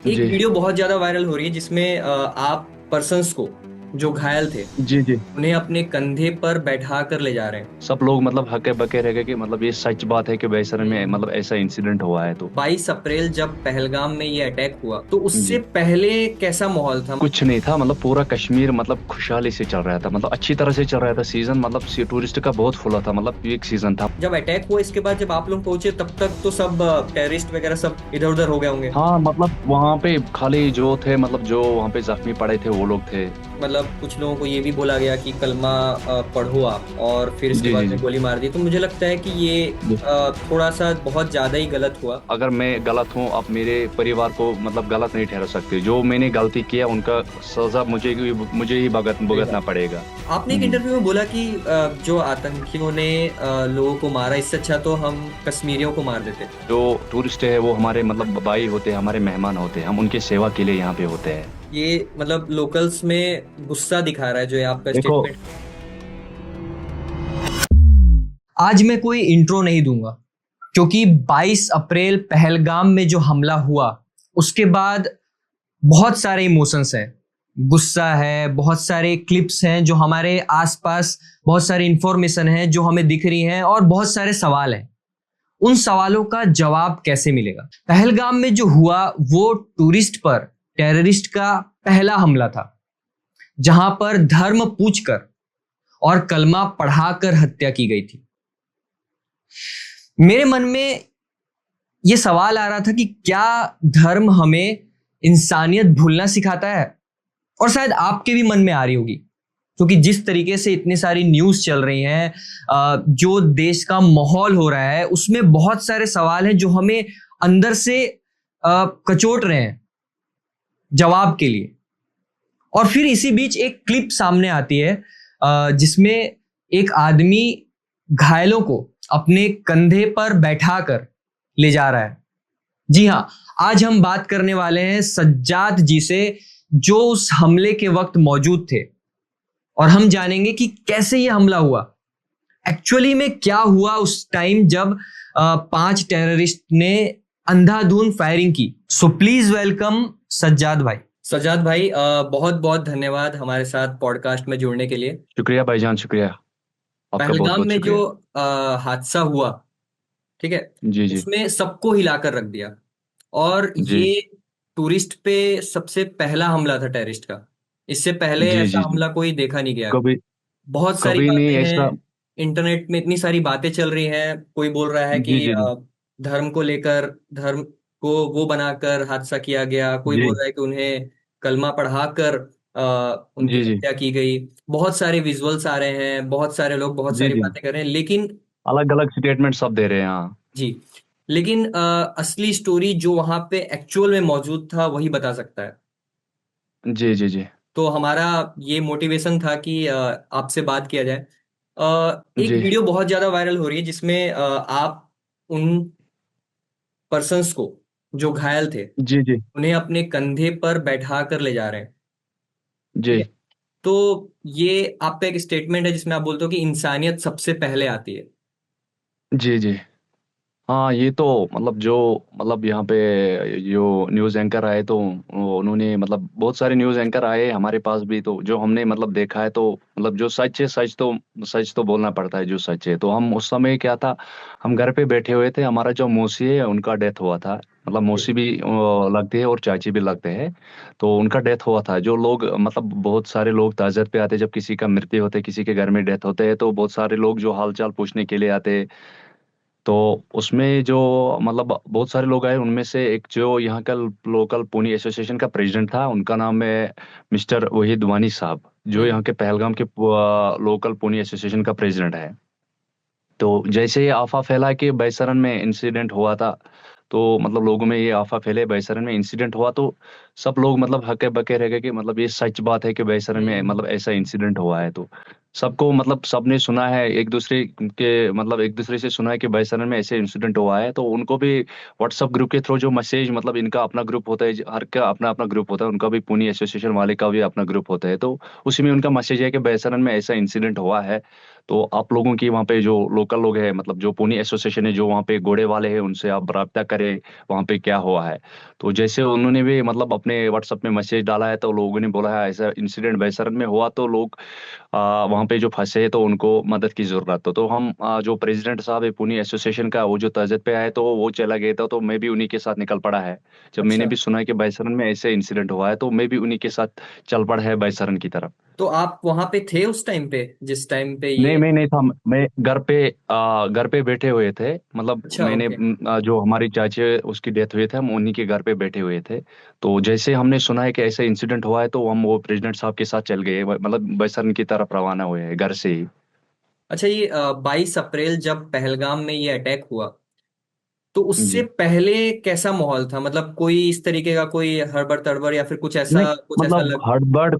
एक जी वीडियो बहुत ज्यादा वायरल हो रही है जिसमें आप पर्सन्स को जो घायल थे जी जी। उन्हें अपने कंधे पर बैठा कर ले जा रहे हैं। सब लोग मतलब हक्के बक्के रह गए कि मतलब ये सच बात है कि बेसर में मतलब ऐसा इंसिडेंट हुआ है तो। 22 अप्रैल जब पहलगाम में ये अटैक हुआ तो उससे जी। पहले कैसा माहौल था? कुछ नहीं था, मतलब पूरा कश्मीर मतलब खुशहाली से चल रहा था, मतलब अच्छी तरह से चल रहा था सीजन, मतलब टूरिस्ट का बहुत फुला था, मतलब पीक सीजन था। जब अटैक हुआ इसके बाद जब आप लोग पहुंचे तब तक तो सब टेररिस्ट वगैरह सब इधर उधर हो गए होंगे। हाँ मतलब वहां पे खाली जो थे, मतलब जो वहां पे जख्मी पड़े थे वो लोग थे। मतलब कुछ लोगों को ये भी बोला गया कि कलमा पढ़ो आप, और फिर इसके जी बाद जी में जी गोली मार दी। तो मुझे लगता है कि ये जी। थोड़ा सा बहुत ज्यादा ही गलत हुआ। अगर मैं गलत हूँ, आप मेरे परिवार को मतलब गलत नहीं ठहरा सकते, जो मैंने गलती किया उनका सजा मुझे ही सही भुगतना बात। पड़ेगा। आपने एक इंटरव्यू में बोला कि जो आतंकियों ने लोगों को मारा, इससे अच्छा तो हम कश्मीरियों को मार देते। जो टूरिस्ट है वो हमारे मतलब भाई होते हैं, हमारे मेहमान होते हैं, हम उनकी सेवा के लिए यहाँ पे होते हैं। ये मतलब लोकल्स में गुस्सा दिखा रहा है जो ये आपका देखो। स्टेटमेंट। आज मैं कोई इंट्रो नहीं दूंगा क्योंकि 22 अप्रैल पहलगाम में जो हमला हुआ उसके बाद बहुत सारे इमोशंस हैं। गुस्सा है, बहुत सारे क्लिप्स हैं जो हमारे आसपास, बहुत सारी इंफॉर्मेशन है जो हमें दिख रही हैं, और बहुत सारे सवाल हैं। उन सवालों का जवाब कैसे मिलेगा? पहलगाम में जो हुआ वो टूरिस्ट पर टेररिस्ट का पहला हमला था, जहां पर धर्म पूछकर और कलमा पढ़ाकर हत्या की गई थी। मेरे मन में ये सवाल आ रहा था कि क्या धर्म हमें इंसानियत भूलना सिखाता है? और शायद आपके भी मन में आ रही होगी, क्योंकि जिस तरीके से इतनी सारी न्यूज़ चल रही हैं, जो देश का माहौल हो रहा है, उसमें बहुत सारे सवाल हैं जो हमें अंदर से कचोट रहे हैं जवाब के लिए। और फिर इसी बीच एक क्लिप सामने आती है जिसमें एक आदमी घायलों को अपने कंधे पर बैठाकर ले जा रहा है। जी हाँ, आज हम बात करने वाले हैं सज्जाद जी से, जो उस हमले के वक्त मौजूद थे, और हम जानेंगे कि कैसे यह हमला हुआ, एक्चुअली में क्या हुआ उस टाइम जब 5 टेररिस्ट ने अंधाधुंध फायरिंग की। सो प्लीज वेलकम सज्जाद भाई। सज्जाद भाई, बहुत बहुत धन्यवाद हमारे साथ पॉडकास्ट में जुड़ने के लिए। शुक्रिया भाईजान, शुक्रिया। आपका बहुत पहलगाम बहुत में जो शुक्रिया। हादसा हुआ, ठीक है, जी जी उसमें सबको हिलाकर रख दिया। और जी ये टूरिस्ट पे सबसे पहला हमला था टेररिस्ट का। इससे पहले जी ऐसा जी जी। हमला कोई देखा नहीं गया। कभी बहुत सारी कभी बातें नहीं हैं, ऐसा। इंटरनेट में इतनी सारी बातें चल रही हैं। कोई बोल रहा है जी कि जी जी धर्म को लेकर, धर्म को वो बनाकर हादसा किया गया। कोई जी बोल रहा है कि उन्हें कलमा पढ़ाकर उनकी जी जी हत्या की गई। बहुत सारे विजुअल्स आ रहे हैं, बहुत सारे लोग बहुत जी सारी जी। बातें कर रहे हैं, लेकिन अलग अलग स्टेटमेंट सब दे रहे हैं, हाँ। जी, लेकिन असली स्टोरी जो वहां पे एक्चुअल में मौजूद था वही बता सकता है। जी जी जी तो हमारा ये मोटिवेशन था कि आपसे बात किया जाए। एक जी वीडियो बहुत ज्यादा वायरल हो रही है जिसमें आप उन पर्सन्स को जो घायल थे जी जी उन्हें अपने कंधे पर बैठा कर ले जा रहे हैं। ठीक जी है। तो ये आपका एक स्टेटमेंट है जिसमें आप बोलते हो कि इंसानियत सबसे पहले आती है। जी जी। हाँ ये तो मतलब जो मतलब यहाँ पे जो न्यूज़ एंकर आए तो उन्होंने मतलब बहुत सारे न्यूज़ एंकर आए हमारे पास भी, तो जो हमने मतलब देखा है तो मतलब जो सच है, सच तो बोलना पड़ता है, जो सच है। तो हम उस समय क्या था, हम घर पे बैठे हुए थे, हमारा जो मौसी है उनका डेथ हुआ था। मतलब मौसी भी लगते हैं और चाची भी लगते हैं। तो उनका डेथ हुआ था। जो लोग मतलब बहुत सारे लोग ताज़ियत पे आते हैं, जब किसी का मृत्यु होता है, किसी के घर में डेथ होते हैं, तो बहुत सारे लोग जो हालचाल पूछने के लिए आते हैं। तो उसमें जो मतलब बहुत सारे लोग आए, उनमें से एक जो यहाँ का लोकल पुनी एसोसिएशन का प्रेसिडेंट था, उनका नाम है मिस्टर वहीद वानी साहब, जो हम्म। यहाँ के पहलगाम के लोकल पुनी एसोसिएशन का प्रेसिडेंट है। तो जैसे ये अफवाह फैला कि बैसरन में इंसिडेंट हुआ था, तो मतलब लोगों में ये अफवाह फैले बैसरन में इंसिडेंट हुआ, तो सब लोग मतलब हक्के बक्के रह गए कि मतलब ये सच बात है कि बैसरन में हम्म। मतलब ऐसा इंसिडेंट हुआ है तो। सबको मतलब सबने सुना है एक दूसरे के, मतलब एक दूसरे से सुना है कि बैसरन में ऐसे इंसिडेंट हुआ है, तो उनको भी व्हाट्सएप ग्रुप के थ्रू जो मैसेज, मतलब इनका अपना ग्रुप होता है, हर का अपना अपना ग्रुप होता है, उनका भी पुनी एसोसिएशन वाले का भी अपना ग्रुप होता है, तो उसी में उनका मैसेज है कि बैसरन में ऐसा इंसिडेंट हुआ है। तो आप लोगों की वहाँ पे जो लोकल लोग हैं, मतलब जो पुनी एसोसिएशन है, जो वहाँ पे घोड़े वाले हैं, उनसे आप राब्ता करें वहाँ पे क्या हुआ है। तो जैसे उन्होंने भी मतलब अपने व्हाट्सएप में मैसेज डाला है, तो लोगों ने बोला है ऐसा इंसिडेंट बैसरन में हुआ, तो लोग वहाँ पे जो फंसे हैं तो उनको मदद की जरूरत। तो हम जो प्रेसिडेंट साहब है पुणे एसोसिएशन का, वो जो तजद पे आए तो वो चला गया था, तो मैं भी उन्हीं के साथ निकल पड़ा है। जब मैंने अच्छा, भी सुना कि बैसरन में ऐसे इंसिडेंट हुआ है, तो मैं भी उन्हीं के साथ चल पड़ा है बैसरन की तरफ। तो आप वहां पे थे उस टाइम पे जिस टाइम पे नहीं, ये? मैं नहीं था। मैं घर पे बैठे हुए थे, मतलब अच्छा, मैंने ओके। जो हमारी चाची है, उसकी डेथ हुई थे, हम उन्हीं के घर पे बैठे हुए थे। तो जैसे हमने सुना है कि ऐसा इंसिडेंट हुआ है, तो हम वो प्रेसिडेंट साहब के साथ चल गए, मतलब बैसरन की तरफ रवाना हुए हैं घर से ही। अच्छा, ये 22 अप्रैल जब पहलगाम में ये अटैक हुआ, तो उससे जी। पहले कैसा माहौल था? मतलब कोई इस तरीके का कोई हड़बड़ तड़बड़ या फिर नहीं, कुछ ऐसा मतलब लग? हड़बड़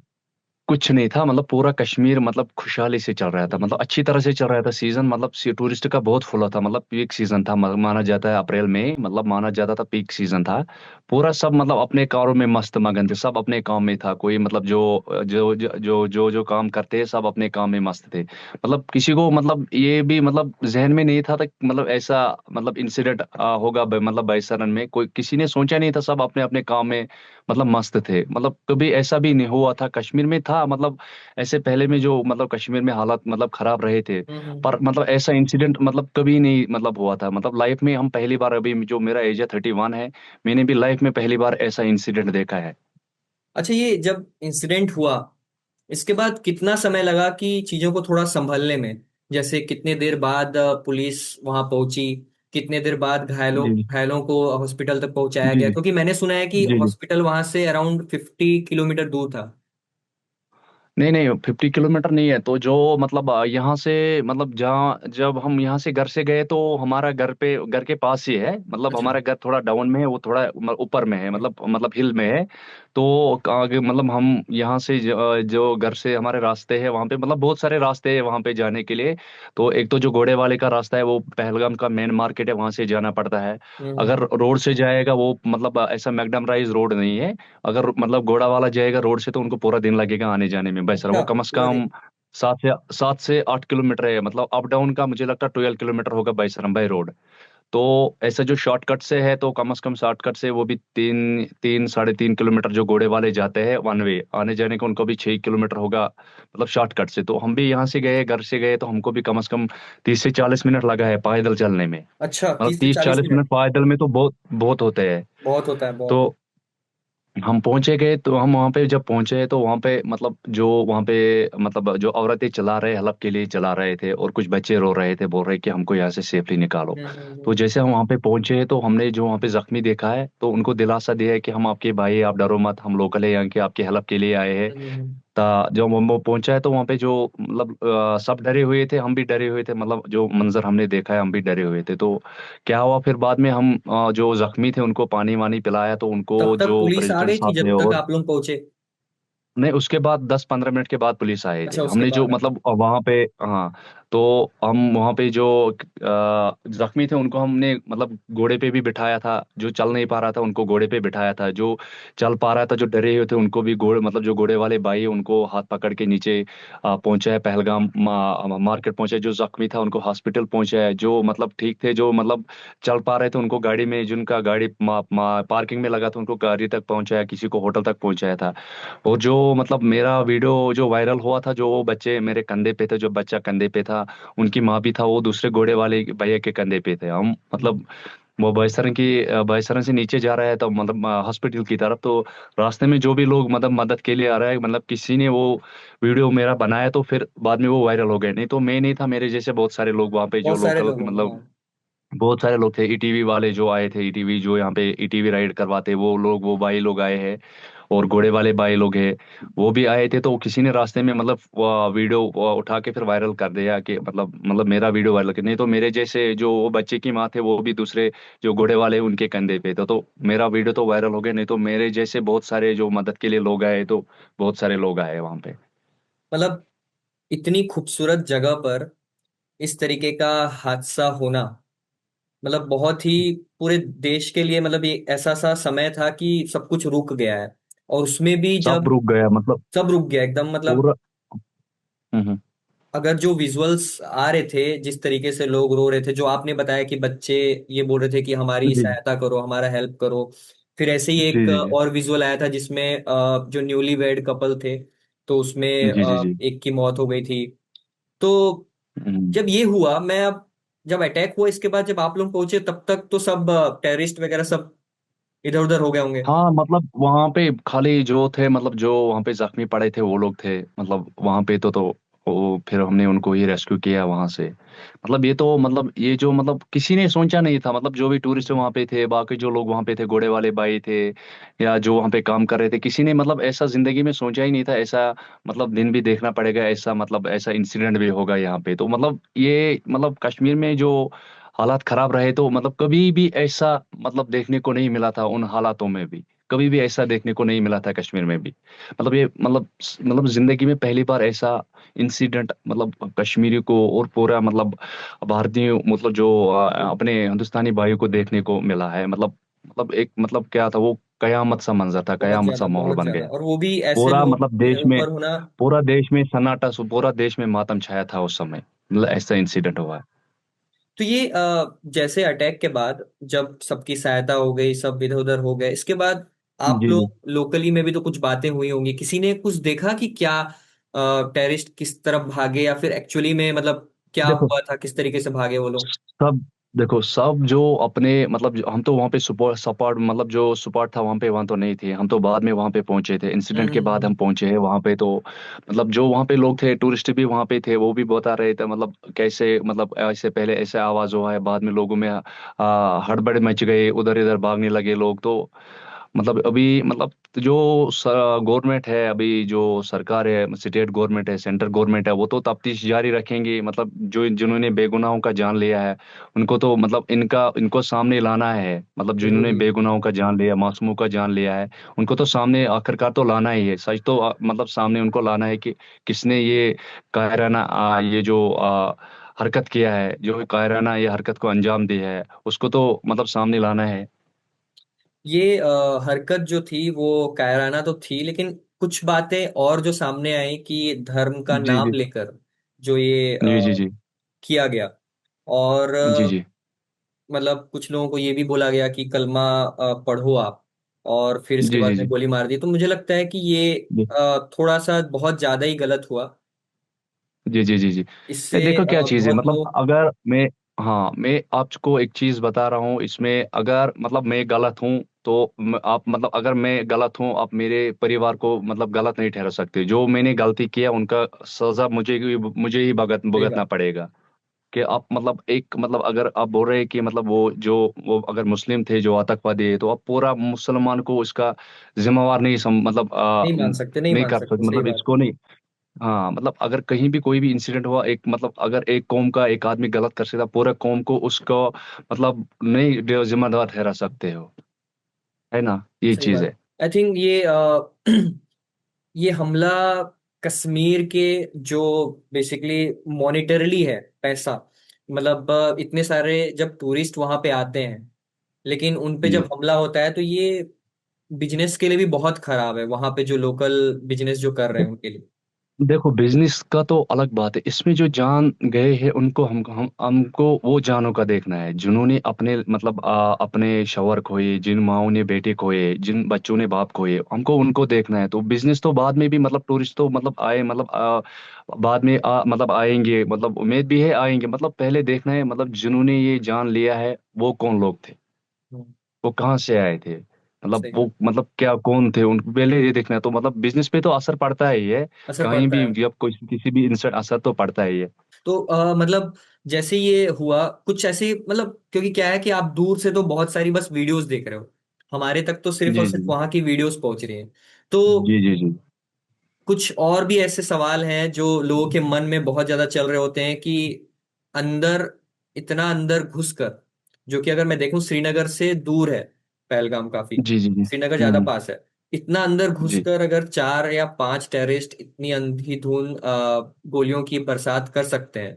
कुछ नहीं था, मतलब पूरा कश्मीर मतलब खुशहाली से चल रहा था, मतलब अच्छी तरह से चल रहा था सीजन, मतलब टूरिस्ट का बहुत फुल था, मतलब पीक सीजन था, माना जाता है अप्रैल में, मतलब माना जाता था पीक सीजन था। पूरा सब मतलब अपने कारों में मस्त मगन थे, सब अपने काम में था, कोई मतलब जो काम करते हैं सब अपने काम में मस्त थे। मतलब किसी को मतलब ये भी मतलब जहन में नहीं था मतलब ऐसा मतलब इंसिडेंट होगा मतलब बैसरन में, कोई किसी ने सोचा नहीं था, सब अपने अपने काम में मतलब मस्त थे। मतलब कभी ऐसा भी नहीं हुआ था कश्मीर में था, मतलब ऐसे पहले में जो मतलब कश्मीर में हालात मतलब खराब रहे थे, पर हम्म। मतलब ऐसा इंसिडेंट मतलब कभी नहीं मतलब हुआ था, मतलब लाइफ में हम पहली बार, अभी जो मेरा एज है 31 है, मैंने भी लाइफ में पहली बार ऐसा इंसिडेंट देखा है। अच्छा, ये जब इंसिडेंट हुआ, इसके बाद कितना समय लगा कि चीजों को थोड़ा संभलने में? जैसे कितने देर बाद पुलिस वहां पहुंची? कितने देर बाद घायलों जी घायलों को हॉस्पिटल तक पहुंचाया जी गया? जी क्योंकि मैंने सुना है कि जी जी। हॉस्पिटल वहां से अराउंड 50 किलोमीटर दूर था। नहीं नहीं, 50 किलोमीटर नहीं है, तो जो मतलब यहाँ से मतलब जहाँ जब हम यहाँ से घर से गए, तो हमारा घर के पास ही है, मतलब अच्छा। हमारा घर थोड़ा डाउन में है, वो थोड़ा ऊपर में है, मतलब हिल में है। तो आगे मतलब हम यहाँ से जो घर से हमारे रास्ते हैं वहाँ पे, मतलब बहुत सारे रास्ते हैं वहाँ पे जाने के लिए। तो एक तो जो घोड़े वाले का रास्ता है, वो पहलगाम का मेन मार्केट है, वहाँ से जाना पड़ता है। हम्म। अगर रोड से जाएगा वो मतलब ऐसा मैकडम रोड नहीं है। अगर मतलब घोड़ा वाला जाएगा रोड से, तो उनको पूरा दिन लगेगा आने जाने में बैसर, अच्छा, वो कम से पूरा कम दिन? 7 से 8 किलोमीटर है, मतलब अप डाउन का मुझे लगता है 12 किलोमीटर होगा बैसरम बाई रोड। तो ऐसा जो शॉर्टकट से है, तो कम से कम शॉर्टकट से वो भी 3 3 साढ़े 3 किलोमीटर, जो घोड़े वाले जाते हैं वन वे आने जाने का, उनको भी 6 किलोमीटर होगा, मतलब शॉर्टकट से। तो हम भी यहाँ से गए, घर से गए, तो हमको भी कम से कम 30 से 40 मिनट लगा है पैदल चलने में। अच्छा, मतलब तीस से तीस चालीस चालीस मिनट मिनट पैदल में तो बहुत बहुत होते हैं। बहुत होता है, बहुत। तो हम पहुंचे गए, तो हम वहां पे जब पहुंचे, तो वहां पे मतलब जो वहां पे मतलब जो औरतें चला रहे हलप के लिए चला रहे थे, और कुछ बच्चे रो रहे थे, बोल रहे कि हमको यहाँ से सेफली निकालो। तो हम्म। जैसे हम वहां पे पहुंचे, तो हमने जो वहां पे जख्मी देखा है, तो उनको दिलासा दिया है कि हम आपके भाई हैं, आप डरो मत, हम लोकल है यहाँ के, आपके हेल्प के लिए आए हैं। हम्म। जब हम वो पहुंचा है, तो वहां पे जो मतलब सब डरे हुए थे, हम भी डरे हुए थे, मतलब जो मंजर हमने देखा है हम भी डरे हुए थे। तो क्या हुआ फिर बाद में, हम जो जख्मी थे उनको पानी वानी पिलाया, तो उनको तब तक जो पुलिस आ प्रेसिडेंट गई थी साहब थे, जब तक और आप लोग पहुंचे? नहीं, उसके बाद 10 15 मिनट के बाद पुलिस आए थे, अच्छा, उसके हमने जो बाद? मतलब वहां पे, हाँ। तो हम वहां पे जो जख्मी थे उनको हमने मतलब घोड़े पे भी बिठाया था, जो चल नहीं पा रहा था उनको घोड़े पे बिठाया था, जो चल पा रहा था, जो डरे हुए थे उनको भी घोड़े, मतलब जो घोड़े वाले भाई हैं, उनको हाथ पकड़ के नीचे पहुंचाया, पहलगाम मार्केट पहुंचे, जो जख्मी था उनको हॉस्पिटल पहुंचाया, जो मतलब ठीक थे, जो मतलब चल पा रहे थे, उनको गाड़ी में, जिनका गाड़ी पार्किंग में लगा था, उनको गाड़ी तक पहुंचाया, किसी को होटल तक पहुंचाया था। और जो मतलब मेरा वीडियो जो वायरल हुआ था, जो वो बच्चे मेरे कंधे पे थे, जो बच्चा कंधे पे था, उनकी माँ भी था, वो दूसरे घोड़े वाले भैया के कंधे पे थे। हम मतलब वो बयसरन से नीचे जा रहा है, तो मतलब हॉस्पिटल की तरफ, तो रास्ते में जो भी लोग मतलब मदद के लिए आ रहा है, मतलब किसी ने वो वीडियो मेरा बनाया, तो फिर बाद में वो वायरल हो गए। नहीं तो मैं नहीं था, मेरे जैसे बहुत सारे लोग वहाँ पे जो बहुत सारे लोकल लोग होंगे, मतलब हाँ। बहुत सारे लोग थे, ईटीवी वाले जो आए थे, ईटीवी जो यहाँ पे ईटीवी राइड करवाते, वो लोग, वो भाई लोग आए हैं, और घोड़े वाले भाई लोग हैं, वो भी आए थे। तो किसी ने रास्ते में मतलब वीडियो उठा के फिर वायरल कर दिया कि मतलब मेरा वीडियो वायरल कर, नहीं तो मेरे जैसे जो वो बच्चे की माँ थे, वो भी दूसरे जो घोड़े वाले हैं, उनके कंधे पे तो मेरा वीडियो तो वायरल हो गया। नहीं तो मेरे जैसे बहुत सारे जो मदद के लिए लोग आए, तो बहुत सारे लोग आए वहां पे। मतलब इतनी खूबसूरत जगह पर इस तरीके का हादसा होना, मतलब बहुत ही पूरे देश के लिए, मतलब ये ऐसा सा समय था कि सब कुछ रुक गया है। और उसमें भी सब जब रुक गया मतलब सब रुक गया एकदम, मतलब पूरा। हम्म। अगर जो विजुअल्स आ रहे थे, जिस तरीके से लोग रो रहे थे, जो आपने बताया कि बच्चे ये बोल रहे थे कि हमारी जी सहायता करो, हमारा हेल्प करो। फिर ऐसे ही जी एक जी जी और विजुअल आया था जिसमें जो न्यूली वेड कपल थे, तो उसमें जी जी जी। एक की मौत हो गई थी। तो हम्म। जब ये हुआ, मैं अब जब अटैक हुआ इसके बाद जब आप लोग पहुंचे, तब तक तो सब टेररिस्ट वगैरह सब इधर उधर हो गए होंगे। हाँ मतलब वहां पे खाली जो थे, मतलब जो वहां पे जख्मी पड़े थे वो लोग थे, मतलब वहां पे तो वो फिर हमने उनको ही रेस्क्यू किया वहां से। मतलब ये तो मतलब ये जो मतलब किसी ने सोचा नहीं था, मतलब जो भी टूरिस्ट वहां पे थे, बाकी जो लोग वहां पे थे, घोड़े वाले भाई थे या जो वहां पे काम कर रहे थे, किसी ने मतलब ऐसा जिंदगी में सोचा ही नहीं था ऐसा मतलब दिन भी देखना पड़ेगा, ऐसा मतलब ऐसा इंसिडेंट भी होगा यहाँ पे। तो मतलब ये मतलब कश्मीर में जो हालात खराब रहे, तो मतलब कभी भी ऐसा मतलब देखने को नहीं मिला था उन हालातों में भी, कभी भी ऐसा देखने को नहीं मिला था कश्मीर में भी। मतलब ये मतलब जिंदगी में पहली बार ऐसा इंसिडेंट मतलब कश्मीरी को और पूरा मतलब भारतीय मतलब जो अपने हिंदुस्तानी भाइयों को देखने को मिला है। मतलब एक मतलब क्या था वो, कयामत सा मंजर था, कयामत सा माहौल बहुत बन ज्यादा, गया। और वो भी ऐसे पूरा लोग मतलब के देश में, ऊपर होना। पूरा देश में सन्नाटा, पूरा देश में मातम छाया था उस समय, मतलब ऐसा इंसिडेंट हुआ है। तो ये जैसे अटैक के बाद जब सबकी सहायता हो गई, सब इधर उधर हो गए, इसके बाद आप जी जी। लोग लोकली में भी तो कुछ बातें हुई होंगी, किसी ने कुछ देखा कि क्या टेररिस्ट किस तरफ भागे, या फिर एक्चुअली में मतलब क्या देखो हुआ था, किस तरीके से भागे वो लोग। सब, देखो सब जो अपने मतलब हम तो वहाँ पे सपोर्ट सपोर्ट मतलब जो सपोर्ट था वहाँ तो नहीं थे, हम तो बाद में वहाँ पे पहुंचे थे, इंसिडेंट के बाद हम्म। हम पहुंचे हैं वहाँ पे। तो मतलब जो वहाँ पे लोग थे, टूरिस्ट भी वहाँ पे थे, वो भी बता रहे थे मतलब कैसे मतलब ऐसे पहले ऐसे आवाज हुआ है, बाद में लोगों में हड़बड़ मच गए, उधर इधर भागने लगे लोग। तो मतलब अभी मतलब जो गवर्नमेंट है, अभी जो सरकार है, स्टेट गवर्नमेंट है, सेंट्रल गवर्नमेंट है, वो तो तफ्तीश जारी रखेंगे। मतलब जो जिन्होंने बेगुनाहों का जान लिया है उनको तो मतलब इनका इनको सामने लाना है, मतलब जिन्होंने जरूरी है। बेगुनाहों का जान लिया, मासूमों का जान लिया है, उनको तो सामने आखिरकार तो लाना ही है। सच तो मतलब सामने उनको लाना है कि किसने ये कायराना ये जो हरकत किया है, जो कायराना ये हरकत को अंजाम दिया है, उसको तो मतलब सामने लाना है। ये हरकत जो थी वो कायराना तो थी, लेकिन कुछ बातें और जो सामने आई कि धर्म का जी नाम जी लेकर जो ये जी जी जी किया गया। और जी जी मतलब कुछ लोगों को ये भी बोला गया कि कलमा पढ़ो आप, और फिर इसके जी बाद जी में जी गोली मार दी। तो मुझे लगता है कि ये जी थोड़ा सा बहुत ज्यादा ही गलत हुआ। जी जी जी जी। ये इससे देखो क्या चीज है, बहुत मतलब लोग। अगर मैं, हाँ मैं आपको एक चीज बता रहा हूँ इसमें, अगर मतलब मैं गलत हूँ तो आप मतलब अगर मैं गलत हूँ, आप मेरे परिवार को मतलब गलत नहीं ठहरा सकते। जो मैंने गलती किया उनका सजा मुझे ही सही भुगतना बात। पड़ेगा। कि आप मतलब एक मतलब अगर आप बोल रहे हैं कि मतलब वो अगर मुस्लिम थे जो आतंकवादी है, तो आप पूरा मुसलमान को इसका जिम्मेवार नहीं मतलब नहीं मान सकते, नहीं नहीं मान कर सकते, सकते, सही मतलब बात। इसको नहीं। हाँ मतलब अगर कहीं भी कोई भी इंसिडेंट हुआ, एक मतलब अगर एक कौम का एक आदमी गलत कर सकता, पूरा कौम को उसको मतलब नहीं जिम्मेदार ठहरा सकते हो, है ना, ये सही चीज बात। है। आई थिंक ये ये हमला कश्मीर के जो बेसिकली मॉनिटरली है पैसा, मतलब इतने सारे जब टूरिस्ट वहां पे आते हैं, लेकिन उन पे जी जब हमला होता है तो ये बिजनेस के लिए भी बहुत खराब है, वहां पे जो लोकल बिजनेस जो कर रहे हैं उनके लिए। देखो बिजनेस का तो अलग बात है, इसमें जो जान गए हैं उनको हम हमको वो जानों का देखना है जिन्होंने अपने मतलब अपने शौहर खोए, जिन माओ ने बेटे खोए, जिन बच्चों ने बाप खोए, हमको उनको देखना है। तो बिजनेस तो बाद में भी मतलब टूरिस्ट तो मतलब आए मतलब बाद में मतलब आएंगे, मतलब उम्मीद भी है आएंगे, मतलब पहले देखना है मतलब जिन्होंने ये जान लिया है वो कौन लोग थे, हम्म, वो कहाँ से आए थे, मतलब सही वो बात। मतलब क्या कौन थे, उनको पहले ये देखना है। तो मतलब बिजनेस पे तो असर पड़ता है ही है, असर कहीं पड़ता भी है। जब कोई किसी भी इंसान असर तो पड़ता ही है। तो मतलब जैसे ये हुआ कुछ ऐसे, मतलब क्योंकि क्या है कि आप दूर से तो बहुत सारी बस वीडियोस देख रहे हो, हमारे तक तो सिर्फ और जी सिर्फ जी वहां की वीडियोस पहुंच रही हैं। तो जी जी जी कुछ और भी ऐसे सवाल हैं जो लोगों के मन में बहुत ज्यादा चल रहे होते हैं कि अंदर, इतना अंदर घुसकर, जो कि अगर मैं देखूं श्रीनगर से दूर है, पहलगाम काफी, जी जी जी श्रीनगर ज्यादा हम्म पास है। इतना अंदर जी घुसकर अगर 4 या 5 टेररिस्ट इतनी अंधाधुंध गोलियों की बरसात कर सकते हैं,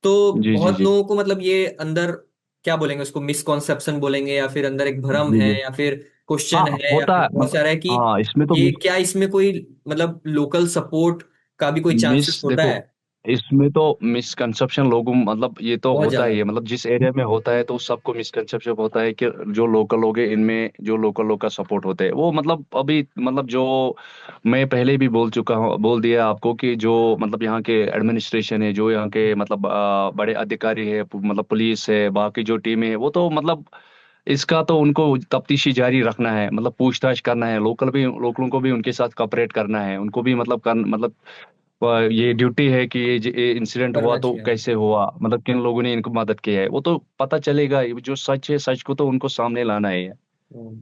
तो जी जी बहुत जी लोगों को मतलब ये अंदर क्या बोलेंगे उसको, मिसकॉन्सेप्शन बोलेंगे, या फिर अंदर एक भ्रम जी है, जी। या फिर हाँ क्वेश्चन है, या होता फिर है बहुत सारा है कि हाँ इसमें तो ये क्या इसमें कोई मतलब लोकल सपोर्ट का भी कोई चांसेस होता देखो है? इसमें तो मिसकंसेप्शन लोगों मतलब ये तो बहुत होता ज्यादा। ही है, मतलब जिस एरिया में होता है तो सबको मिसकंसेप्शन होता है कि जो लोकल लोग हैं इनमें जो लोकल लोग का सपोर्ट होते हैं वो मतलब अभी मतलब जो मैं पहले भी बोल चुका हूँ, बोल दिया आपको कि जो मतलब यहाँ के एडमिनिस्ट्रेशन है, जो यहाँ के मतलब बड़े अधिकारी है, मतलब पुलिस है, बाकी जो टीमें है वो तो मतलब इसका तो उनको तफ्तीशी जारी रखना है, मतलब पूछताछ करना है, लोकलों को भी उनके साथ कॉपरेट करना है, उनको भी मतलब मतलब ये ड्यूटी है कि ये इंसिडेंट हुआ करना तो चाहिए। कैसे हुआ, मतलब किन लोगों ने इनको मदद की है, वो तो पता चलेगा, ये जो सच है सच को तो उनको सामने लाना है। हम्म।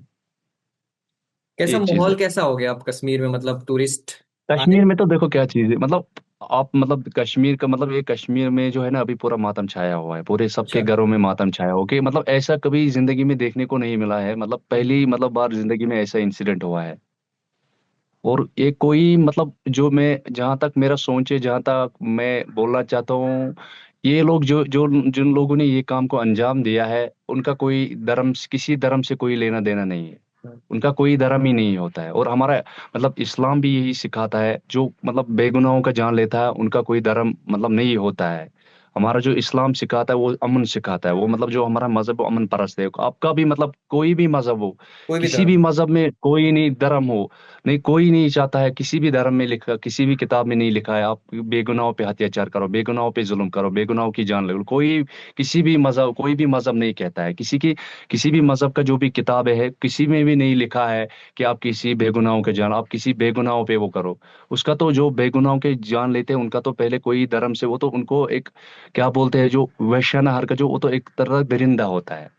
कैसा ये चीज माहौल है कैसा हो गया अब कश्मीर में, मतलब टूरिस्ट आने? कश्मीर में तो देखो क्या चीज है, मतलब आप मतलब कश्मीर का मतलब ये कश्मीर में जो है ना अभी पूरा मातम छाया हुआ है, पूरे सबके अच्छा। घरों में मातम छाया हो कि मतलब ऐसा कभी जिंदगी में देखने को नहीं मिला है, मतलब हम्म। पहली मतलब बार जिंदगी में ऐसा इंसिडेंट हुआ है। और ये कोई मतलब जो मैं जहां तक मेरा सोच है, जहां तक मैं बोलना चाहता हूँ, ये लोग जो जो जिन लोगों ने ये काम को अंजाम दिया है उनका कोई धर्म किसी धर्म से कोई लेना देना नहीं है, उनका कोई धर्म ही नहीं होता है। और हमारा मतलब इस्लाम भी यही सिखाता है, जो मतलब बेगुनाहों का जान लेता है उनका कोई धर्म मतलब नहीं होता है। हमारा जो इस्लाम सिखाता है वो अमन सिखाता है, वो मतलब जो हमारा मजहब वो अमन परस्त है। आपका भी मतलब कोई भी मजहब हो, कोई भी किसी भी धर्म। मजहब में कोई नहीं धर्म हो, नहीं कोई नहीं चाहता है, किसी भी धर्म में लिखा, किसी भी किताब में नहीं लिखा है आप बेगुनाहों पे अत्याचार करो, बेगुनाहों पे जुल्म करो, बेगुनाहों की जान ले लो। कोई किसी भी मजहब कोई भी मजहब नहीं कहता है, किसी भी मजहब का जो भी किताब है किसी में भी नहीं लिखा है कि आप किसी बेगुनाहों के जान, आप किसी बेगुनाहों पे वो करो। उसका तो जो बेगुनाहों के जान लेते हैं उनका तो पहले कोई धर्म से वो तो उनको एक क्या बोलते हैं जो वैश्याना हरकत जो वो तो एक तरह दरिंदा होता है,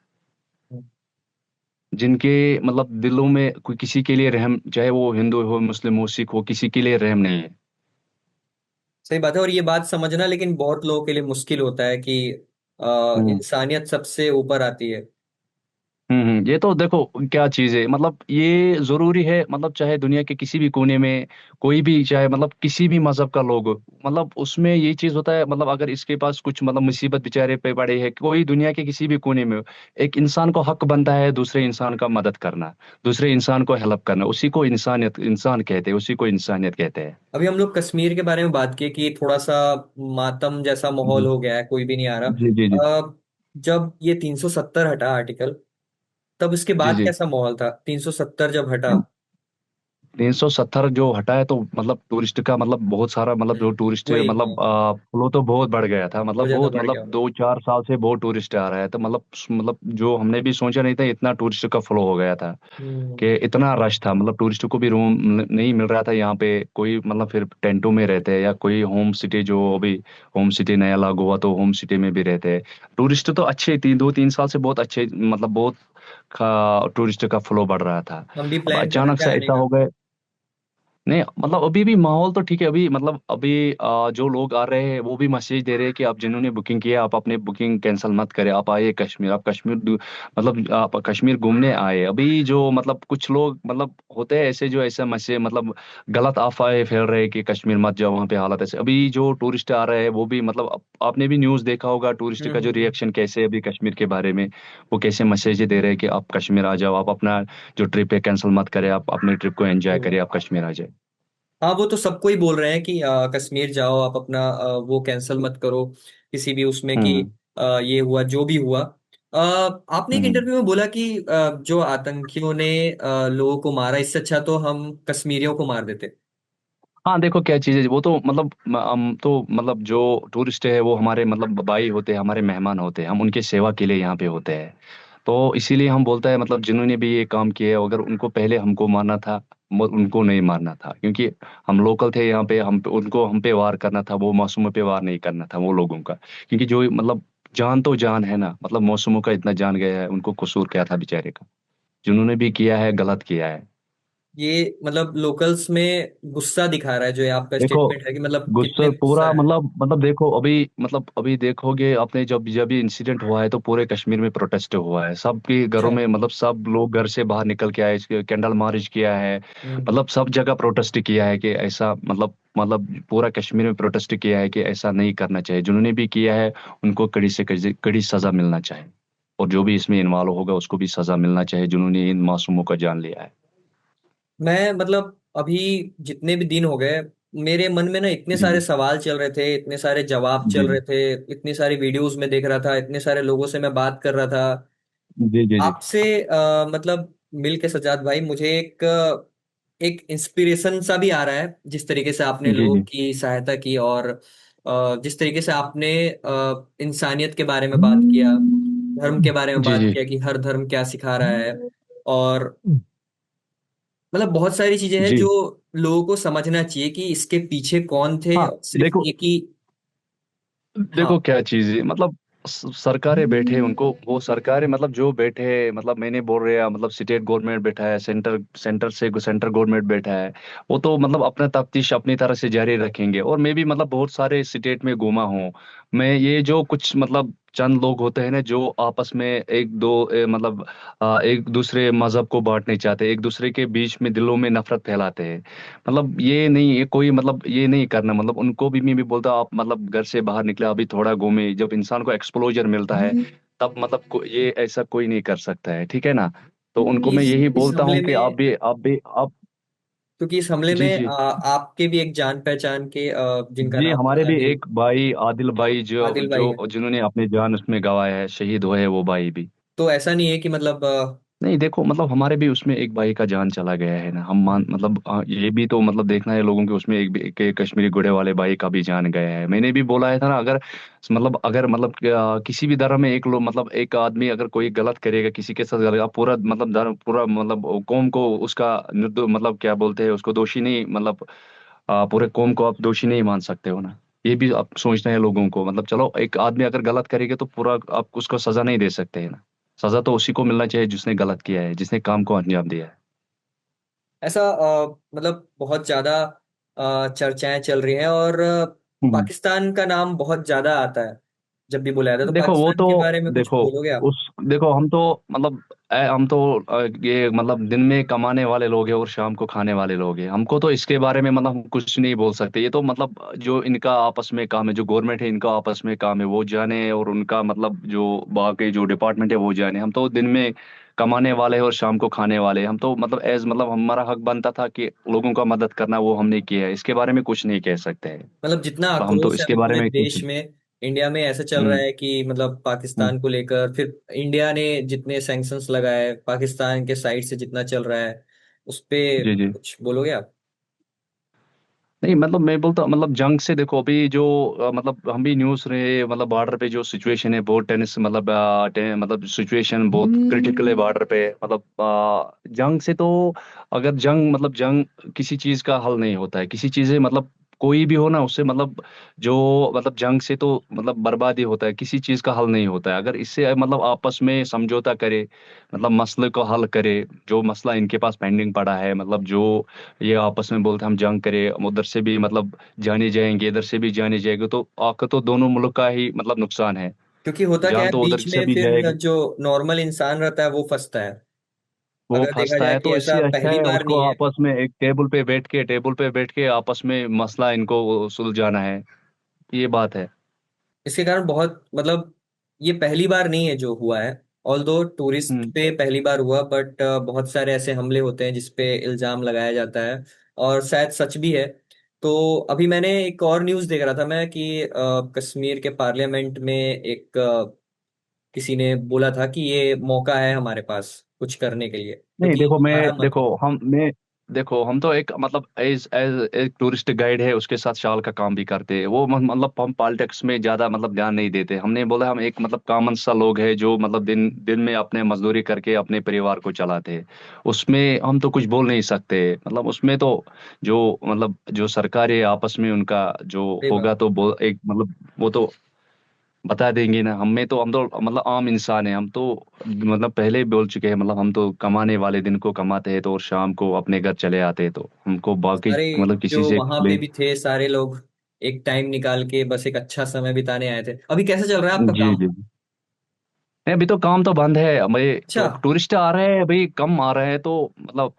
जिनके मतलब दिलों में कोई किसी के लिए रहम, चाहे वो हिंदू हो मुस्लिम हो सिख हो, किसी के लिए रहम नहीं है। सही बात है, और ये बात समझना लेकिन बहुत लोगों के लिए मुश्किल होता है कि हम्म इंसानियत सबसे ऊपर आती है। ये तो देखो क्या चीज है, मतलब ये जरूरी है, मतलब चाहे दुनिया के किसी भी कोने में कोई भी, चाहे मतलब किसी भी मजहब का लोग हो, मतलब उसमें ये चीज होता है, मतलब अगर इसके पास कुछ मतलब मुसीबत बेचारे पे पड़े है, कोई दुनिया के किसी भी कोने में हो, एक इंसान को हक बनता है दूसरे इंसान का मदद करना, दूसरे इंसान को हेल्प करना, उसी को इंसानियत इंसान कहते हैं, उसी को इंसानियत कहते हैं। अभी हम लोग कश्मीर के बारे में बात की कि थोड़ा सा मातम जैसा माहौल जी हो गया है, कोई भी नहीं आ जी जी जी रहा। जब ये 370 हटा आर्टिकल, तब इसके जी बाद जी। कैसा माहौल था 370 जब हटा? 370 जो हटा है तो मतलब टूरिस्ट का मतलब बहुत सारा मतलब जो टूरिस्ट वही हाँ, मतलब फ्लो तो बहुत बढ़ गया था, बहुत मतलब ज्यादा बहुत बढ़ मतलब गया। 2-4 साल से बहुत टूरिस्ट आ रहा है, तो मतलब जो हमने भी सोचा नहीं था इतना टूरिस्ट का फ्लो हो गया था, हम्म। कि इतना रश था, मतलब टूरिस्ट को भी रूम नहीं मिल रहा था यहाँ पे, कोई मतलब फिर टेंटों में रहते हैं या कोई होम सिटी, जो अभी होम सिटी नया लागू हुआ तो होम सिटी में भी रहते हैं। टूरिस्ट तो अच्छे 2-3 साल से बहुत अच्छे मतलब बहुत टूरिस्ट का फ्लो बढ़ रहा था। हम भी अब प्लान कर रहे अचानक थे से आने ऐसा का। हो गया, नहीं मतलब अभी भी माहौल तो ठीक है, अभी मतलब अभी जो लोग आ रहे हैं वो भी मैसेज दे रहे हैं कि आप जिन्होंने बुकिंग किया आप अपने बुकिंग कैंसिल मत करें, आप आइए कश्मीर, आप कश्मीर मतलब आप कश्मीर घूमने आए। अभी जो मतलब कुछ लोग मतलब होते हैं ऐसे जो ऐसा मैसेज मतलब गलत अफवाहें फैल रहे हैं कि कश्मीर मत जाओ वहाँ पे हालत ऐसे। अभी जो टूरिस्ट आ रहे हैं वो भी मतलब आपने भी न्यूज़ देखा होगा टूरिस्ट का जो हम्म। रिएक्शन कैसे है अभी कश्मीर के बारे में, वो कैसे मैसेज दे रहे हैं कि आप कश्मीर आ जाओ, आप अपना जो ट्रिप है कैंसिल मत करें, आप अपने ट्रिप को एंजॉय सही करिए, बात। आप कश्मीर आ जाए। हाँ, वो तो सबको ही बोल रहे हैं कि कश्मीर जाओ, आप अपना वो कैंसिल मत करो किसी भी उसमें कि हम्म ये हुआ जो भी हुआ। आपने एक हम्म। इंटरव्यू में बोला कि जो आतंकियों ने लोगों को मारा, इससे अच्छा तो हम कश्मीरियों को मार देते। हाँ देखो क्या चीज़ है, वो तो मतलब हम तो मतलब जो टूरिस्ट है वो हमारे मतलब भाई होते हैं, हमारे मेहमान होते हैं, हम उनके सेवा के लिए यहाँ पे होते हैं। तो इसीलिए हम बोलते हैं मतलब जिन्होंने भी ये काम किया है, अगर उनको पहले हमको मारना था उनको नहीं मारना था, क्योंकि हम लोकल थे यहाँ पे, हम पे उनको हम पे वार करना था, वो मासूमों पे वार नहीं करना था वो लोगों का। क्योंकि जो मतलब जान तो जान है ना, मतलब मासूमों का इतना जान गया है, उनको कसूर क्या था बेचारे का, जिन्होंने भी किया है गलत किया है। ये मतलब लोकल्स में गुस्सा दिखा रहा है, जो ये आपका देखो स्टेटमेंट है कि मतलब कितने गुस्से गुस्सा पूरा है। मतलब देखो अभी मतलब अभी देखोगे आपने जब जब ये इंसिडेंट हुआ है तो पूरे कश्मीर में प्रोटेस्ट हुआ है सबके घरों अच्छा। में मतलब सब लोग घर से बाहर निकल के आए कैंडल मार्च किया है हम्म। मतलब सब जगह प्रोटेस्ट किया है कि ऐसा मतलब पूरा कश्मीर में प्रोटेस्ट किया है कि ऐसा नहीं करना चाहिए जिन्होंने भी किया है उनको कड़ी से कड़ी कड़ी सजा मिलना चाहिए और जो भी इसमें इन्वॉल्व होगा उसको भी सजा मिलना चाहिए जिन्होंने इन मासूमों का जान लिया है। मैं मतलब अभी जितने भी दिन हो गए, मेरे मन में ना इतने जी सारे जी सवाल चल रहे थे, इतने सारे जवाब जी चल रहे थे, इतनी सारी वीडियोस में देख रहा था, इतने सारे लोगों से मैं बात कर रहा था जी जी जी आपसे। मतलब मिल के सजाद भाई, मुझे एक इंस्पिरेशन सा भी आ रहा है, जिस तरीके से आपने जी लोगों जी की सहायता की, और जिस तरीके से आपने इंसानियत के बारे में बात किया, धर्म के बारे में जी बात जी किया कि हर धर्म क्या सिखा रहा है। और मतलब बहुत सारी चीजें हैं जो जी लोगों को समझना चाहिए कि इसके पीछे कौन थे, हाँ और सिर्फ देखो एक ही। हाँ। देखो क्या चीज है मतलब सरकारें बैठे उनको वो सरकारें मतलब जो बैठे मतलब मैंने बोल रहा मतलब स्टेट गवर्नमेंट बैठा है सेंटर गवर्नमेंट बैठा है वो तो मतलब अपना तफ्तीश अपनी तरह से जारी रखेंगे और मैं भी मतलब बहुत सारे स्टेट में घूमा हूँ। मैं ये जो कुछ मतलब चंद लोग होते हैं ना जो आपस में एक दो मतलब एक दूसरे मजहब को बांटने चाहते हैं एक दूसरे के बीच में दिलों में नफरत फैलाते हैं मतलब ये नहीं ये कोई मतलब ये नहीं करना मतलब उनको भी मैं भी बोलता हूँ, आप मतलब घर से बाहर निकले अभी थोड़ा घूमे जब इंसान को एक्सपोजर मिलता है तब मतलब ये ऐसा कोई नहीं कर सकता है ठीक है ना। तो उनको मैं इस यही इस बोलता हमले हूँ कि में, आप भी आप। क्योंकि इस हमले जी में जी आपके भी एक जान पहचान के, जिनका जी नाम हमारे था भी आदिल, एक भाई आदिल भाई जो आदिल भाई है। जो जिन्होंने अपनी जान उसमें गंवाया है शहीद हुए हैं वो भाई भी। तो ऐसा नहीं है कि मतलब नहीं देखो मतलब हमारे भी उसमें एक भाई का जान चला गया है ना हम मान मतलब ये भी तो मतलब देखना है लोगों के उसमें एक कश्मीरी घोड़े वाले भाई का भी जान गया है मैंने भी बोला है था ना अगर मतलब किसी भी धर्म में एक लोग मतलब एक आदमी अगर कोई गलत करेगा किसी के साथ गलत पूरा मतलब धर्म पूरा मतलब कौम को उसका मतलब क्या बोलते हैं उसको दोषी नहीं मतलब पूरे कौम को आप दोषी नहीं मान सकते हो ना। ये भी आप सोचना है लोगों को मतलब चलो एक आदमी अगर गलत करेगा तो पूरा आप उसको सजा नहीं दे सकते है ना। सजा तो उसी को मिलना चाहिए जिसने गलत किया है जिसने काम को अंजाम दिया है। ऐसा मतलब बहुत ज्यादा चर्चाएं चल रही हैं, और हम्म। पाकिस्तान का नाम बहुत ज्यादा आता है जब भी बुलाया जाता है। तो देखो वो पाकिस्तान तो के बारे में कुछ देखो बोलोगे आप? उस देखो हम तो मतलब हम तो ये मतलब दिन में कमाने वाले लोग हैं और शाम को खाने वाले लोग हैं हमको तो इसके बारे में मतलब हम कुछ नहीं बोल सकते ये तो मतलब जो इनका आपस में काम है जो गवर्नमेंट है इनका आपस में काम है वो जाने और उनका मतलब जो बाकी जो डिपार्टमेंट है वो जाने हम तो दिन में कमाने वाले हैं और शाम को खाने वाले हैं हम तो मतलब एज मतलब हमारा हक बनता था कि लोगों का मदद करना वो हमने किया है इसके बारे में कुछ नहीं कह सकते हैं। मतलब जितना तो हम तो आक्रोश है इसके अभी बारे पूरे में कुछ। देश में, इंडिया में ऐसा चल रहा हम्म है कि मतलब हम्म, पाकिस्तान को लेकर, फिर इंडिया ने जितने सैंक्शंस लगाए पाकिस्तान के साइड से, जितना चल रहा है उस पे जी जी कुछ बोलोगे आप? नहीं मतलब मैं बोलता मतलब जंग से देखो अभी जो मतलब हम भी न्यूज़ रहे मतलब बॉर्डर पे जो सिचुएशन है बहुत टेनिस मतलब मतलब सिचुएशन बहुत क्रिटिकल है बॉर्डर पे मतलब जंग से तो अगर जंग किसी चीज़ का हल नहीं होता है किसी चीज़ मतलब कोई भी हो ना उससे मतलब जो मतलब जंग से तो मतलब बर्बादी होता है किसी चीज़ का हल नहीं होता है अगर इससे मतलब आपस में समझौता करे मतलब मसले को हल करे जो मसला इनके पास पेंडिंग पड़ा है मतलब जो ये आपस में बोलते हम जंग करें हम उधर से भी मतलब जाने जाएंगे इधर से भी जाने जाएंगे तो आका तो दोनों मुल्क का ही मतलब नुकसान है। क्योंकि होता क्या जान है, तो उधर बीच से में भी फिर जाएगी जो नॉर्मल इंसान रहता है वो फंसता है। वो अगर देखा फंसता जाए है कि तो ऐसा इससे अच्छा पहली है बार उसको नहीं है। आपस में एक टेबल पे बैठ के आपस में मसला इनको सुलझाना है ये बात है। इसके कारण बहुत मतलब ये पहली बार नहीं है जो हुआ है। ऑल्दो टूरिस्ट हम्म पे पहली बार हुआ, बट बहुत सारे ऐसे हमले होते हैं जिसपे इल्जाम लगाया जाता है, और शायद सच भी है। तो अभी मैंने एक और न्यूज़ देख रहा था मैं कि कश्मीर के पार्लियामेंट में एक किसी ने बोला था कि ये मौका है हमारे पास कुछ करने के लिए, नहीं क्योंकि देखो मैं हमारा देखो मतलब। मैं देखो हम तो एक मतलब एज एज एक टूरिस्ट गाइड है उसके साथ शाल का काम भी करते हैं वो मतलब हम पॉलिटिक्स में ज्यादा मतलब ध्यान नहीं देते हमने बोला हम एक मतलब कॉमन सा लोग है जो मतलब दिन दिन में अपने मजदूरी करके अपने परिवार को चलाते हैं उसमें हम तो कुछ बोल नहीं सकते मतलब उसमें तो जो मतलब जो सरकार है आपस में उनका जो सही बात। होगा तो एक मतलब वो तो बता देंगे ना। हम तो मतलब आम इंसान है, हम तो मतलब पहले ही बोल चुके हैं, मतलब हम तो कमाने वाले दिन को कमाते हैं तो और शाम को अपने घर चले आते हैं, तो हमको बाकी सारे मतलब जो किसी से वहां पे ले। भी थे सारे लोग एक टाइम निकाल के बस एक अच्छा समय बिताने आए थे। अभी कैसा चल रहा है आपका जी काम? जी। नहीं, अभी तो काम तो बंद है भाई, अच्छा। तो टूरिस्ट आ रहे हैं अभी, कम आ रहे हैं, तो मतलब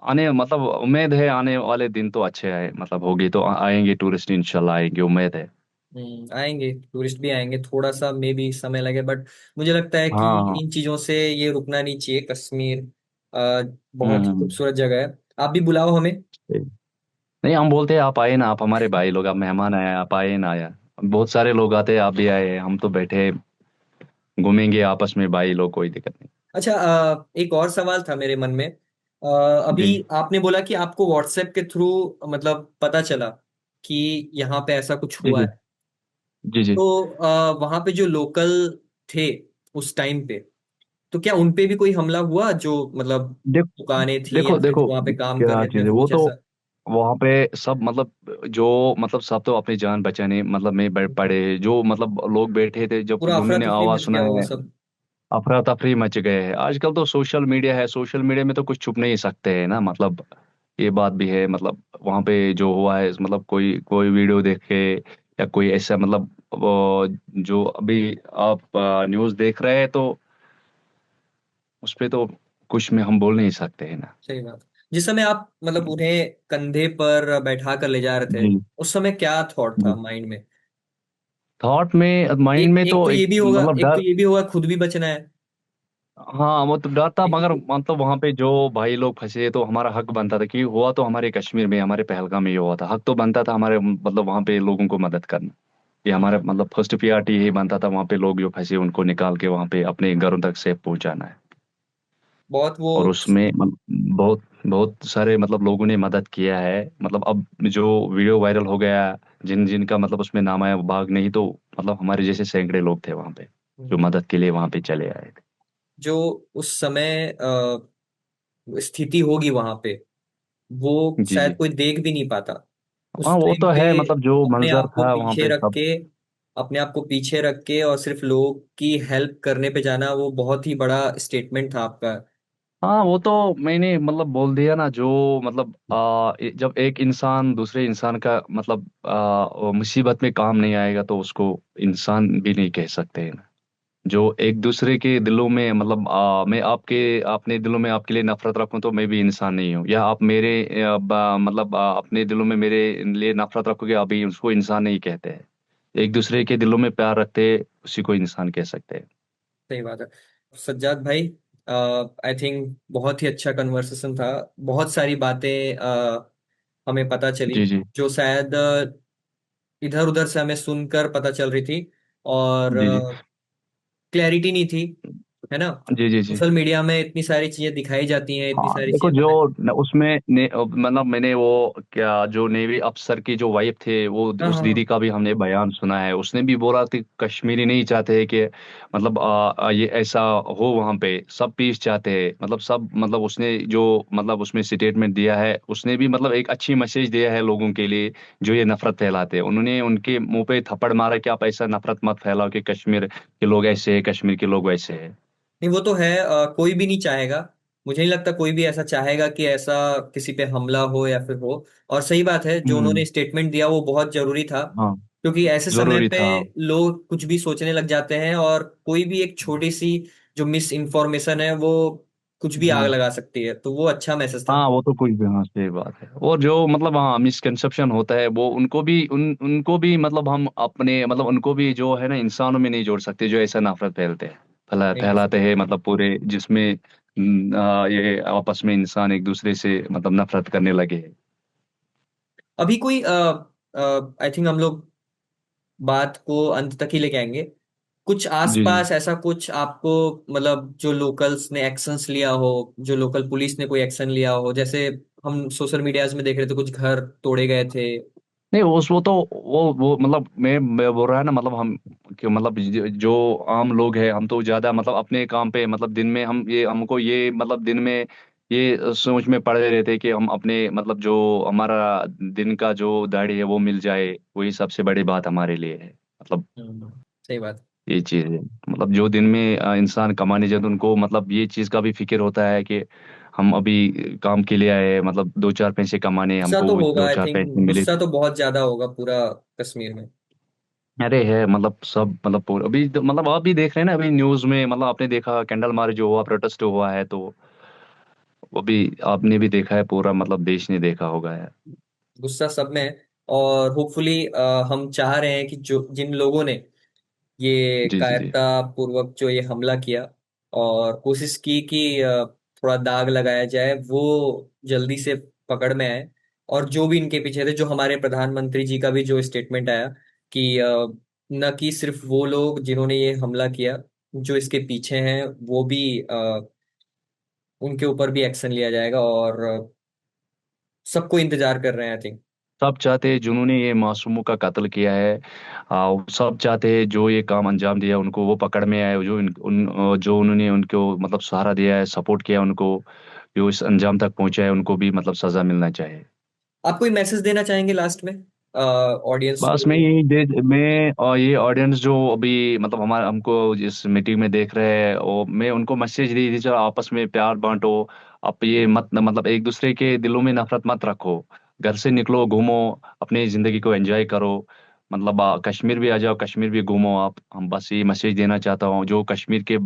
आने मतलब उम्मीद है आने वाले दिन तो अच्छे आए, मतलब होगी तो आएंगे टूरिस्ट, इंशाल्लाह आएंगे, उम्मीद है। आएंगे, टूरिस्ट भी आएंगे, थोड़ा सा मे भी समय लगे, बट मुझे लगता है कि हाँ हाँ। इन चीजों से ये रुकना नहीं चाहिए। कश्मीर बहुत ही हम्म। खूबसूरत जगह है। आप भी बुलाओ हमें। नहीं, हम बोलते हैं आप आए ना, आप हमारे भाई लोग, आप मेहमान आए, आप आए ना यार। बहुत सारे लोग आते हैं, आप भी आए, हम तो बैठे घूमेंगे आपस में भाई लोग, कोई दिक्कत नहीं। अच्छा, एक और सवाल था मेरे मन में। जी अभी आपने बोला कि आपको व्हाट्सएप के थ्रू मतलब पता चला कि यहाँ पे ऐसा कुछ जी हुआ जी। है। जी जी। तो वहाँ पे जो लोकल थे उस टाइम पे, तो क्या उन पे भी कोई हमला हुआ, जो मतलब देखो दुकानें थी या देखो फिर देखो, जो वहाँ पे काम कर क्या रहे थे चीज या है फिर वो कुछ तो, ऐसा? वहां पे सब मतलब जो मतलब सब तो अपनी जान बचाने मतलब में पड़े, जो मतलब लोग बैठे थे, जब पूरा अफरा उन्होंने तफरी आवाज मच सुना गया होगा है, सब। अफरा तफरी मच गए है। आजकल तो सोशल मीडिया है, सोशल मीडिया में तो कुछ छुप नहीं सकते है ना, मतलब ये बात भी है। मतलब वहां पे जो हुआ है, मतलब कोई कोई वीडियो देखे या कोई ऐसा मतलब वो, जो अभी आप न्यूज़ देख रहे हैं, तो उस पे तो कुछ में हम बोल नहीं सकते हैं ना। सही बात। जिस समय आप मतलब उन्हें कंधे पर बैठा कर ले जा रहे थे, जी उस समय क्या थॉट था जी। माइंड में? थॉट में, माइंड एक में एक तो तो ये एक भी होगा, मतलब एक तो डर। ये भी होगा, खुद भी बचना है। हाँ, वो तो डर था, मगर लेकिन मतलब वहां पे जो भाई लोग फंसे, तो हमारा हक बनता था कि हुआ तो हमारे कश्मीर में, हमारे पहलगाम में ये हुआ था, हक तो बनता था हमारे, मतलब वहां पे लोगों को मदद करना। ये हमारा मतलब फर्स्ट प्रायोरिटी यही बनता था, वहां पे लोग जो फंसे उनको निकाल के वहां पे अपने घरों तक सेफ पहुंचाना है। बहुत वो। और उसमें बहुत बहुत सारे मतलब लोगों ने मदद किया है, मतलब अब जो वीडियो वायरल हो गया, जिन जिनका मतलब उसमें नाम आया वो भाग नहीं, तो मतलब हमारे जैसे सैकड़े लोग थे वहां पे जो मदद के लिए वहां पे चले आए थे। जो उस समय स्थिति होगी वहां पे, वो जी शायद जी। कोई देख भी नहीं पाता हाँ, उस वो टाइम तो पे। है, मतलब जो अपने मंजर आप को था वहां पीछे पे रख सब। के, अपने आप को पीछे रख के और सिर्फ लोग की हेल्प करने पे जाना, वो बहुत ही बड़ा स्टेटमेंट था आपका। हाँ, वो तो मैंने मतलब बोल दिया ना, जो मतलब जब एक इंसान दूसरे इंसान का मतलब मुसीबत में काम नहीं आएगा, तो उसको इंसान भी नहीं कह सकते हैं ना। जो एक दूसरे के दिलों में मतलब मैं आपके अपने दिलों में आपके लिए नफरत रखूं, तो मैं भी इंसान नहीं हूँ, या आप मेरे मतलब अपने दिलों में मेरे लिए नफरत रखोगे, अभी उसको इंसान नहीं कहते हैं। एक दूसरे के दिलों में प्यार रखते हैं, उसी को इंसान कह सकते हैं। सही बात है। सज्जाद भाई, आई थिंक बहुत ही अच्छा कन्वर्सेशन था। बहुत सारी बातें हमें पता चली, जी जी। जो शायद इधर उधर से हमें सुनकर पता चल रही थी, और जी जी। क्लैरिटी नहीं थी, है ना? जी जी जी। सोशल मीडिया में इतनी सारी चीजें दिखाई जाती हैं, इतनी हाँ सारी देखो, चीजें जो बताई। उसमें मतलब मैंने वो क्या, जो नेवी अफसर की जो वाइफ थे, वो हाँ उस हाँ दीदी हाँ। का भी हमने बयान सुना है, उसने भी बोला कि कश्मीरी नहीं चाहते हैं कि मतलब ये ऐसा हो, वहाँ पे सब पीस चाहते हैं, मतलब सब, मतलब उसने जो मतलब उसमें स्टेटमेंट दिया है, उसने भी मतलब एक अच्छी मैसेज दिया है लोगों के लिए जो ये नफरत फैलाते हैं। उन्होंने उनके मुंह पे थप्पड़ मारा कि आप ऐसा नफरत मत फैलाओ कि कश्मीर के लोग ऐसे हैं, कश्मीर के लोग वैसे हैं। नहीं, वो तो है, कोई भी नहीं चाहेगा। मुझे नहीं लगता कोई भी ऐसा चाहेगा कि ऐसा किसी पे हमला हो या फिर हो। और सही बात है, जो हम्म। उन्होंने स्टेटमेंट दिया वो बहुत जरूरी था। हाँ, क्योंकि ऐसे समय जरूरी पे था। लोग कुछ भी सोचने लग जाते हैं, और कोई भी एक छोटी सी जो मिस इन्फॉर्मेशन है वो कुछ भी आग हाँ लगा सकती है। तो वो अच्छा मैसेज था। हाँ, वो तो कुछ भी, हाँ सही बात है। और जो मतलब हाँ मिसकंसेप्शन होता है, वो उनको भी मतलब हम अपने मतलब उनको भी जो है ना, इंसानों में नहीं जोड़ सकते, जो ऐसा नफरत फैलते हैं, नहीं नहीं। फैलाते हैं, मतलब पूरे जिसमें ये आपस में इंसान एक दूसरे से मतलब नफरत करने लगे हैं। अभी कोई आई थिंक हम लोग बात को अंत तक ही लेके आएंगे। कुछ जी जी। आसपास ऐसा कुछ आपको मतलब जो लोकल्स ने एक्शंस लिया हो, जो लोकल पुलिस ने कोई एक्शन लिया हो, जैसे हम सोशल मीडियाज में देख रहे थे कुछ घर तोड़े गए थे। नहीं, उस वो तो वो मतलब मैं बोल रहा है ना, मतलब हम कि मतलब जो आम लोग हैं, हम तो ज्यादा मतलब अपने काम पे, मतलब दिन में हम ये हमको ये मतलब दिन में ये सोच में पड़े रहते हैं कि हम अपने मतलब जो हमारा दिन का जो दाढ़ी है वो मिल जाए, वही सबसे बड़ी बात हमारे लिए है, मतलब। सही बात। ये चीज है। मतलब जो दिन में इंसान कमाने जाते उनको मतलब ये चीज का भी फिक्र होता है कि हम अभी काम के लिए आए हैं, मतलब दो चार पैसे कमाने, गुस्सा तो हमको होगा, दो आई चार थिंक पैसे मिले गुस्सा तो। तो बहुत ज्यादा होगा पूरा कश्मीर में। अरे है मतलब सब मतलब अभी मतलब आप भी देख रहे हैं ना अभी न्यूज में, मतलब आपने देखा कैंडल मार्च जो हुआ, प्रोटेस्ट हुआ है, तो वो भी आपने भी देखा है, पूरा मतलब देश ने देखा होगा है। गुस्सा सब में है। और होपफुली हम चाह रहे हैं कि जो जिन लोगों ने ये जी जी जी। कायरता पूर्वक जो ये हमला किया और कोशिश की कि थोड़ा दाग लगाया जाए, वो जल्दी से पकड़ में आए। और जो भी इनके पीछे थे, जो हमारे प्रधानमंत्री जी का भी जो स्टेटमेंट आया कि न कि सिर्फ वो लोग जिन्होंने ये हमला किया, जो इसके पीछे हैं वो भी उनके ऊपर भी एक्शन लिया जाएगा। और सबको इंतजार कर रहे हैं, आई थिंक। सब चाहते हैं जिन्होंने ये मासूमों का कत्ल किया है, सब चाहते हैं जो ये काम अंजाम दिया उनको वो पकड़ में आए, जो जो उन्होंने उनको मतलब सहारा दिया है, सपोर्ट किया उनको, जो इस अंजाम तक पहुंचा है, उनको भी मतलब सजा मिलना चाहिए। आप कोई मैसेज देना चाहेंगे लास्ट में ऑडियंस बस मैं को? यही दे मैं और ये ऑडियंस जो अभी मतलब हमारा हमको जिस मीटिंग में देख रहे हैं, और मैं उनको मैसेज दी थी, चलो आपस में प्यार बांटो। आप ये मत मतलब एक दूसरे के दिलों में नफरत मत रखो। घर से निकलो, घूमो, अपनी जिंदगी को एंजॉय करो। मतलब कश्मीर भी आ जाओ, कश्मीर भी घूमो आप। हम बस ये मैसेज देना चाहता हूँ जो कश्मीर के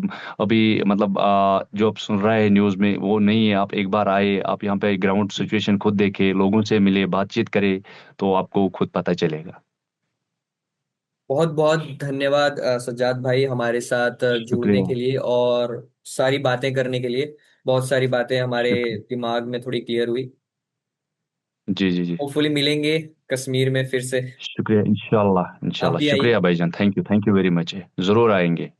अभी मतलब जो आप सुन रहे हैं न्यूज़ में वो नहीं है, आप एक बार आए, आप यहाँ पे ग्राउंड सिचुएशन खुद देखे, लोगों से मिले, बातचीत करे, तो आपको खुद पता चलेगा। बहुत बहुत धन्यवाद सज्जाद भाई, हमारे साथ जुड़ने शुक्रिया। के लिए और सारी बातें करने के लिए। बहुत सारी बातें हमारे शुक्रिया। दिमाग में थोड़ी क्लियर हुई। जी जी जी। होपफुली मिलेंगे कश्मीर में फिर से। शुक्रिया, इंशाल्लाह आप इंशाल्लाह, भी आइए। शुक्रिया भाईजान, थैंक यू वेरी मच, जरूर आएंगे।